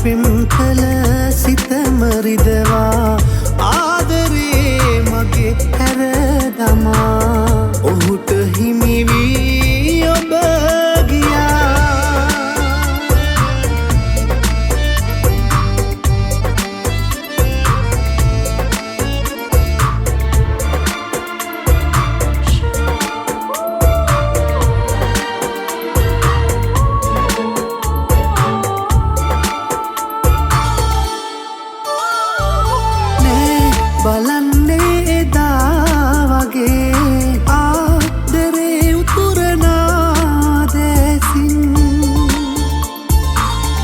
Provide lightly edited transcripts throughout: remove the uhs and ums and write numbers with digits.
පෙම් කළ සිතම රිදවා ආදරේ මගේ හැර දමා ඔහුට හිමි වී ඔබ බලන්නේ එදා වගේ ආදරේ උතුරනා දැසින්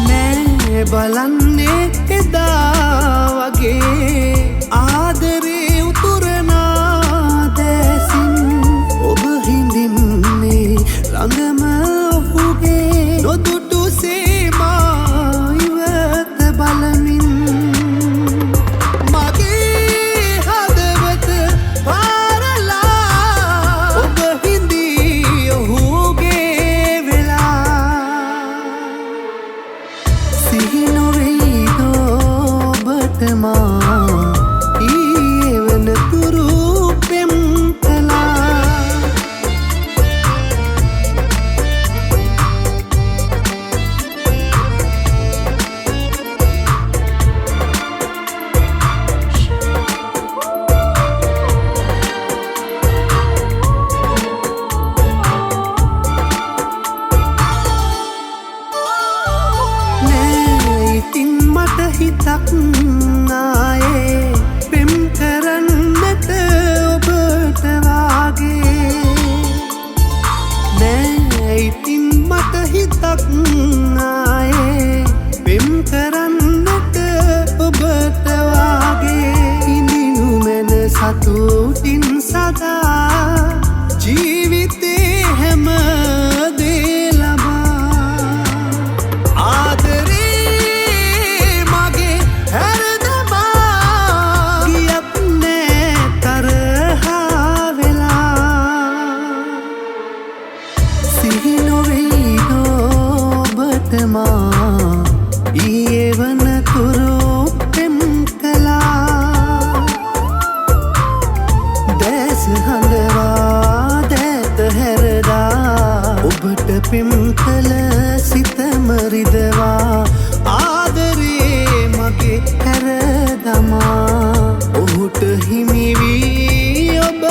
නෑ බලන්නේ එදා වගේ ආදරේ උතුරනා දැසින් ඔබ හිඳින්නේ ළඟම ඔහුගේ නොදුටු සේමා ඉවත බලමින් ඊවන තුරු පෙම් කළා නෑ ඉතින් මට හිතක් ආයේ පෙම් කරන්නට ඔබට වාගේ නෑ ඉතින් මට හිතක් ආයේ පෙම් කරන්නට ඔබට වාගේ ඉඳිනු මැන සතුටින් සදා ජීවිතේ හැම දේ ලබා ආදරේ ඊවන තුරු පෙම් කළා දැස හඬවා දැත හැරදා ඔබට පෙම් කළ සිතම රිදවා ආදරේ මගේ හැර දමා ඔහුට හිමි වී ඔබ